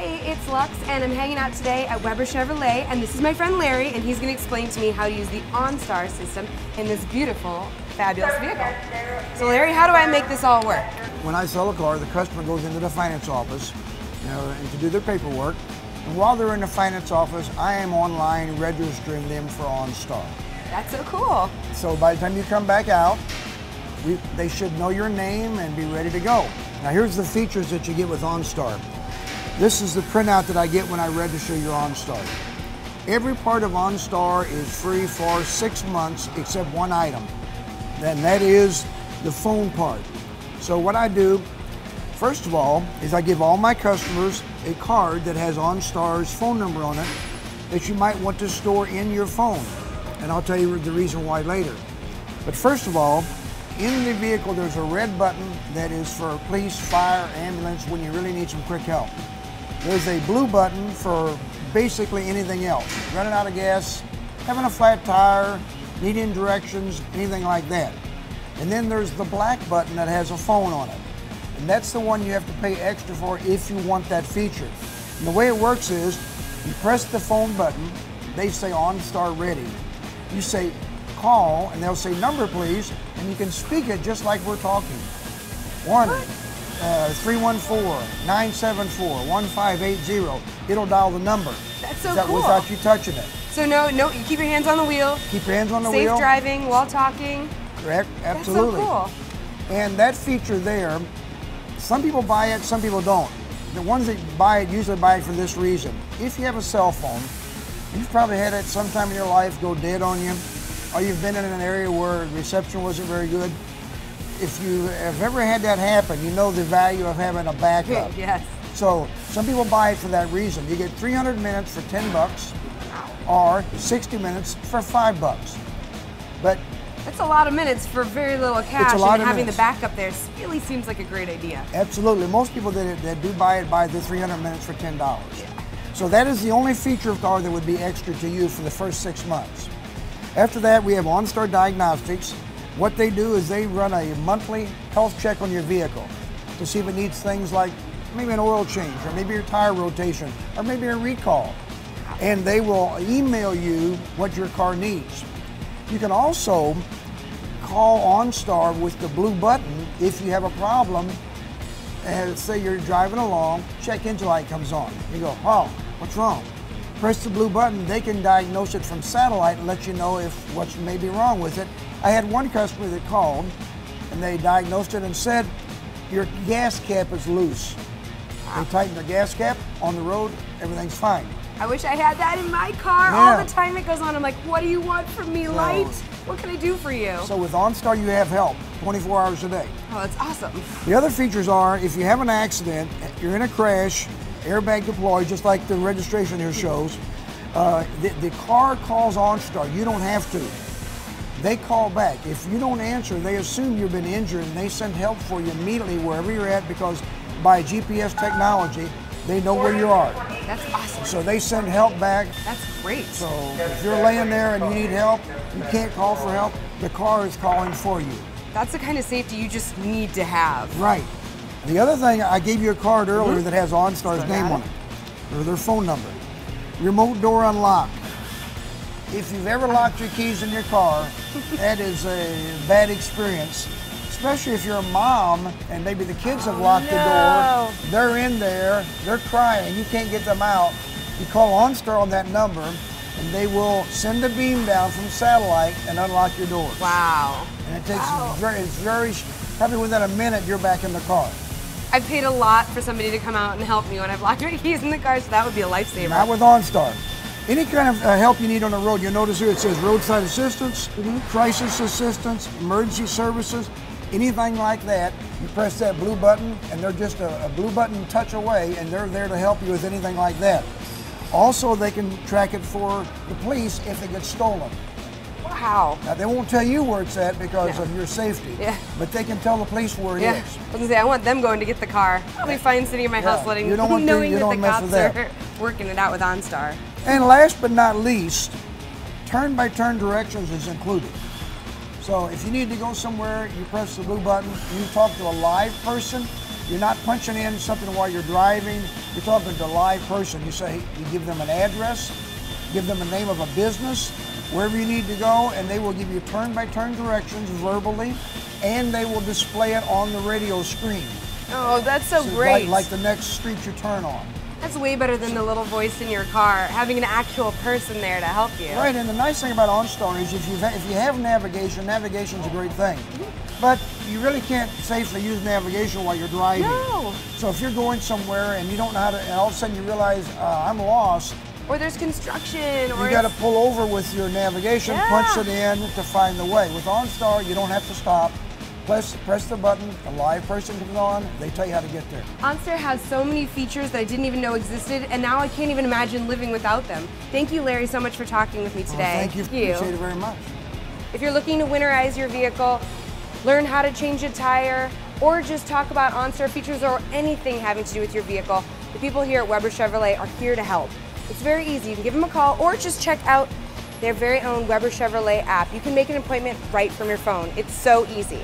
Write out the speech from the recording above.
Hi, it's Lux, and I'm hanging out today at Weber Chevrolet, and this is my friend Larry, and he's going to explain to me how to use the Onstar system in this beautiful, fabulous vehicle. So Larry, how do I make this all work? When I sell a car, the customer goes into the finance office, and to do their paperwork. And while they're in the finance office, I am online registering them for Onstar. That's so cool. So by the time you come back out, they should know your name and be ready to go. Now here's the features that you get with Onstar. This is the printout that I get when I register your Onstar. Every part of Onstar is free for 6 months except one item, and that is the phone part. So what I do, first of all, is I give all my customers a card that has Onstar's phone number on it that you might want to store in your phone. And I'll tell you the reason why later. But first of all, in the vehicle there's a red button that is for police, fire, ambulance when you really need some quick help. There's a blue button for basically anything else. Running out of gas, having a flat tire, needing directions, anything like that. And then there's the black button that has a phone on it. And that's the one you have to pay extra for if you want that feature. And the way it works is, you press the phone button, they say Onstar ready. You say call, and they'll say number please, and you can speak it just like we're talking. 314-974-1580. It'll dial the number. That's so cool. Without you touching it. So no, you keep your hands on the wheel. Keep your hands on the wheel. Safe driving while talking. Correct, absolutely. That's so cool. And that feature there, some people buy it, some people don't. The ones that buy it usually buy it for this reason. If you have a cell phone, you've probably had it sometime in your life go dead on you, or you've been in an area where reception wasn't very good. If you have ever had that happen, you know the value of having a backup. Yes. So some people buy it for that reason. You get 300 minutes for 10 bucks or 60 minutes for 5 bucks. But that's a lot of minutes for very little cash, and having the backup there really seems like a great idea. Absolutely. Most people that do buy it buy the 300 minutes for $10. Yeah. So that is the only feature of the car that would be extra to you for the first 6 months. After that, we have Onstar Diagnostics. What they do is they run a monthly health check on your vehicle to see if it needs things like maybe an oil change, or maybe your tire rotation, or maybe a recall. And they will email you what your car needs. You can also call Onstar with the blue button if you have a problem, and say you're driving along, check engine light comes on. You go, oh, what's wrong? Press the blue button, they can diagnose it from satellite and let you know if what's maybe wrong with it. I had one customer that called and they diagnosed it and said, your gas cap is loose. They tighten the gas cap on the road, everything's fine. I wish I had that in my car. Yeah. All the time it goes on, I'm like, what do you want from me, light? What can I do for you? So with Onstar, you have help 24 hours a day. Oh, that's awesome. The other features are, if you have an accident, you're in a crash, airbag deployed, just like the registration here shows, the car calls Onstar. You don't have to. They call back. If you don't answer, they assume you've been injured, and they send help for you immediately wherever you're at, because by GPS technology, they know where you are. That's awesome. So they send help back. That's great. So if you're laying there and you need help, you can't call for help, the car is calling for you. That's the kind of safety you just need to have. Right. The other thing, I gave you a card earlier that has Onstar's name on it, or their phone number. Remote door unlock. If you've ever locked your keys in your car, that is a bad experience. Especially if you're a mom and maybe the kids have locked the door, they're in there, they're crying, you can't get them out. You call Onstar on that number and they will send a beam down from satellite and unlock your doors. Wow. And it takes probably within a minute you're back in the car. I've paid a lot for somebody to come out and help me when I've locked my keys in the car, so that would be a lifesaver. Not with Onstar. Any kind of help you need on the road, you'll notice here it says roadside assistance, crisis assistance, emergency services, anything like that. You press that blue button and they're just a blue button touch away, and they're there to help you with anything like that. Also, they can track it for the police if it gets stolen. Wow. Now, they won't tell you where it's at because of your safety, but they can tell the police where it is. I was gonna say, I want them going to get the car. I'll be fine sitting in my house knowing that the cops are working it out with Onstar. And last but not least, turn-by-turn directions is included. So if you need to go somewhere, you press the blue button, you talk to a live person, You're not punching in something while you're driving. You're talking to a live person. You give them an address, give them the name of a business, wherever you need to go, and they will give you turn-by-turn directions verbally, and they will display it on the radio screen. Oh, that's so great. Like the next street you turn on. That's way better than the little voice in your car, having an actual person there to help you. Right, and the nice thing about OnStar is if you have navigation, navigation's a great thing. But you really can't safely use navigation while you're driving. No. So if you're going somewhere and you don't know how to, and all of a sudden you realize, I'm lost. Or there's construction. Or you got to pull over with your navigation, punch it in to find the way. With OnStar, you don't have to stop. Press the button, a live person comes on, they tell you how to get there. Onstar has so many features that I didn't even know existed, and now I can't even imagine living without them. Thank you, Larry, so much for talking with me today. Well, thank you. Appreciate it very much. If you're looking to winterize your vehicle, learn how to change a tire, or just talk about Onstar features or anything having to do with your vehicle, the people here at Weber Chevrolet are here to help. It's very easy. You can give them a call or just check out their very own Weber Chevrolet app. You can make an appointment right from your phone. It's so easy.